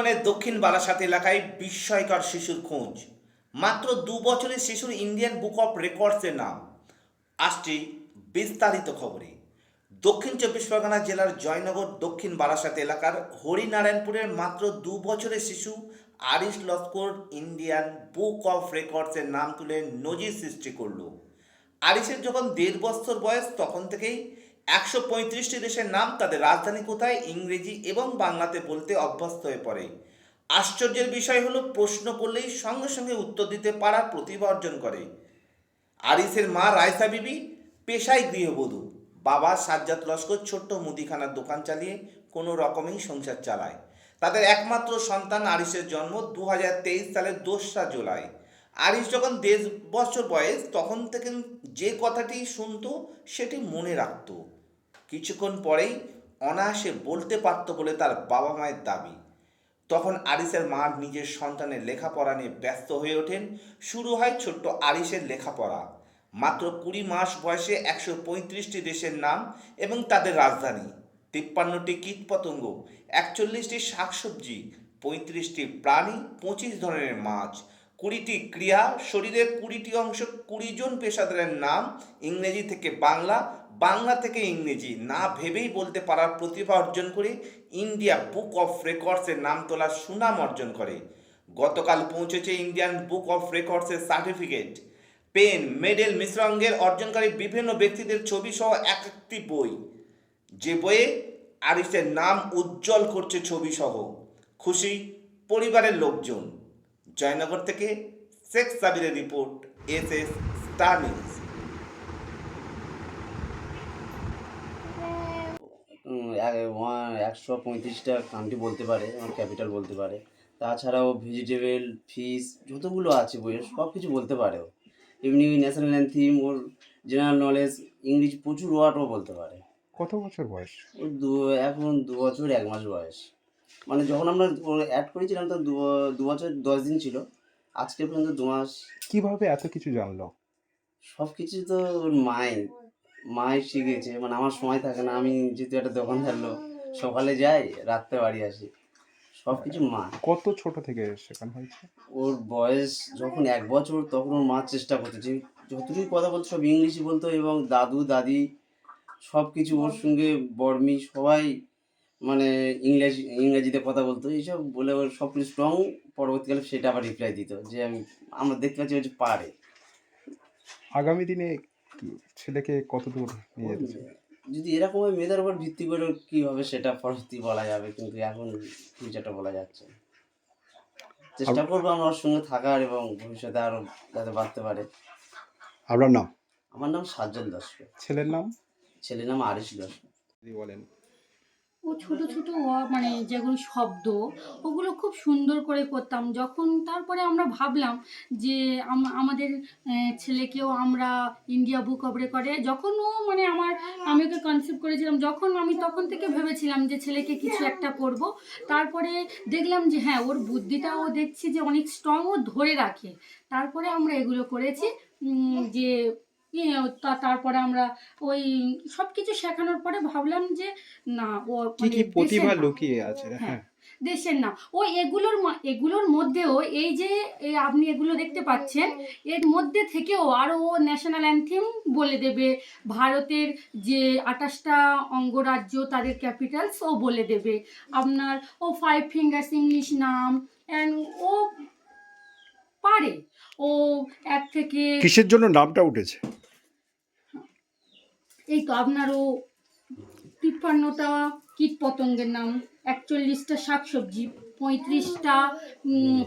সুন্দরবনের দক্ষিণ বারাসাত এলাকায় বিস্ময়কর শিশুর খোঁজ। মাত্র 2 বছরের শিশুর ইন্ডিয়ান বুক অফ রেকর্ডসের নাম। আসছে বিস্তারিত খবরে। দক্ষিণ 24 পরগনা জেলার জয়নগর দক্ষিণ বারাসাত এলাকার হরিনারায়ণপুরের মাত্র 2 বছরের শিশু Arish Laskar Indian book of রেকর্ডসের নাম তুলে নজির সৃষ্টি করল। আরিশের যখন 1.5 বছর বয়স তখন থেকেই 135টি দেশের নাম তাদের রাজধানী কোথায় ইংরেজি এবং বাংলাতে বলতে অভ্যস্ত হয়ে পড়ে। আশ্চর্যের বিষয় হলো প্রশ্ন করলেই সঙ্গে সঙ্গে উত্তর দিতে পারার প্রতিভা অর্জন করে। আরিসের মা রায়সা বিবি পেশায় গৃহবধূ, বাবা সাজ্জাদ লস্কর ছোট্ট মুদিখানার দোকান চালিয়ে কোনো রকমেই সংসার চালায়। তাদের একমাত্র সন্তান আরিসের জন্ম 2023 সালের 2রা জুলাই। আরিস যখন 1.5 বছর বয়স তখন থেকে যে কথাটি শুনতো সেটি মনে রাখত। কিছুক্ষণ পরেই অনায়াসে বলতে পারত বলে তার বাবা মায়ের দাবি। তখন আরিসের মা নিজের সন্তানের লেখাপড়া নিয়ে ব্যস্ত হয়ে ওঠেন। শুরু হয় ছোট্ট আরিসের লেখাপড়া। মাত্র 20 মাস বয়সে 135টি দেশের নাম এবং তাদের রাজধানী, 53টি কীটপতঙ্গ, 41টি শাকসবজি, 35টি প্রাণী, 25 ধরনের মাছ, 20টি ক্রিয়া, শরীরের 20টি অংশ, 20 জন পেশাদারের নাম, ইংরেজি থেকে বাংলা, বাংলা থেকে ইংরেজি না ভেবেই বলতে পারার প্রতিভা অর্জন করে ইন্ডিয়া বুক অফ রেকর্ডসের নাম তোলার সুনাম অর্জন করে। গতকাল পৌঁছেছে ইন্ডিয়ান বুক অফ রেকর্ডসের সার্টিফিকেট, পেন, মেডেল, মিশ্রাঙ্গের অর্জনকারী বিভিন্ন ব্যক্তিদের ছবি সহ একটি বই, যে বইয়ে আরিসের নাম উজ্জ্বল করছে ছবি সহ। খুশি পরিবারের লোকজন। জয়নগর থেকে শেখ সাবিরের রিপোর্ট, এসএস স্টার নিউজ। 135টা কান্ট্রি বলতে পারে, ক্যাপিটাল বলতে পারে। তাছাড়াও ভেজিটেবল, ফিশ যতগুলো আছে বইয়ের সব কিছু বলতে পারে ও। এমনি ন্যাশনাল অ্যান্থেম, ওর জেনারেল নলেজ, ইংলিশ প্রচুর ওয়ার্ডও বলতে পারে। কত বছর বয়স? ওর এখন 2 বছর 1 মাস বয়স। মানে যখন আমরা ওর অ্যাড করেছিলাম তো 2 বছর 10 দিন ছিল, আজকে পর্যন্ত 2 মাস। কিভাবে এত কিছু জানলো? সব কিছু তো ওর মাই শিখেছে। মানে আমার সময় থাকে না, আমি যেহেতু একটা দোকানদার লোক, সকালে যাই রাত্রে বাড়ি আসি, সব কিছু মা। কত ছোট থেকে শেখানো হয়েছে? ওর বয়স যখন 1 বছর তখন ওর মা চেষ্টা করতো যে যতটুকু কথা বলতো সব ইংলিশই বলতো, এবং দাদু দাদি সব কিছু ওর সঙ্গে বর্মি সবাই মানে ইংরেজিতে কথা বলতো। এইসব বলে ওর সব কিছু স্ট্রং। পরবর্তীকালে সেটা আবার রিপ্লাই দিত যে আমরা দেখতে পাচ্ছি ও যে পারে। আগামী দিনে ছেলেকে কত দূর নিয়ে যেতে চাই? যদি এরকম মেয়েদের উপর ভিত্তি করে কী হবে সেটা পরবর্তী বলা যাবে, কিন্তু এখন ফিউচারটা বলা যাচ্ছে না। চেষ্টা করবো আমরা ওর সঙ্গে থাকার এবং ভবিষ্যতে আরও যাতে বাড়তে পারে। আপনার নাম? আমার নাম সাজ্জাদ লস্কর। ছেলের নাম? ছেলের নাম আরিশ লস্কর। বলেন। ও ছোট ছোট মানে যেগুলো শব্দ, ওগুলো খুব সুন্দর করে করতাম। যখন তারপরে আমরা ভাবলাম যে আমাদের ছেলেকেও আমরা ইন্ডিয়া বুক অফ রেকর্ডে, যখন ও মানে আমি ওকে কনসেপ্ট করেছিলাম, যখন আমি তখন থেকে ভেবেছিলাম যে ছেলেকে কিছু একটা করব। তারপরে দেখলাম যে হ্যাঁ, ওর বুদ্ধিটাও দেখছি যে অনেক স্ট্রং, ও ধরে রাখে। তারপরে আমরা এগুলো করেছি যে তারপরে আমরা ওই সব কিছু শেখানোর পরে ভাবলাম যে না, ও কি কি প্রতিভা লুকিয়ে আছে? হ্যাঁ, দেশের না, ও এগুলোর মধ্যেও এই যে আপনি এগুলো দেখতে পাচ্ছেন, এর মধ্যে থেকেও আরও ও ন্যাশনাল অ্যান্থেম বলে দেবে, ভারতের যে 28টা অঙ্গরাজ্য তাদের ক্যাপিটালস ও বলে দেবে আপনার, ও 5 ফিঙ্গার্স ইংলিশ নাম, অ্যান্ড ও পারে। ও এক থেকে কিসের জন্য নামটা উঠেছে? এই তো আপনারও 53টা কীট পতঙ্গের নাম, 41টা শাকসবজি, 35টা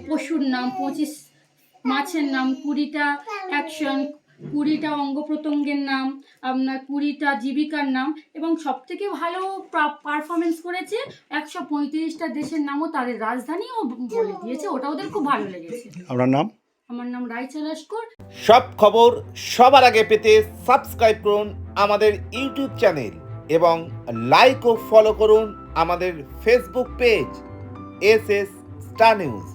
পশুর নাম, 25 মাছের নাম, 20টা অ্যাকশন, 20টা অঙ্গ প্রত্যঙ্গের নাম, আপনার 20টা জীবিকার নাম, এবং সব থেকে ভালো পারফরমেন্স করেছে 135টা দেশের নামও তাদের রাজধানীও বলে দিয়েছে। ওটা ওদের খুব ভালো লেগেছে। আপনার নাম? আমার নাম রায়সা লস্কর। সব খবর সবার আগে পেতে সাবস্ক্রাইব করুন আমাদের ইউটিউব চ্যানেল এবং লাইক ও ফলো করুন আমাদের Facebook page SS star news.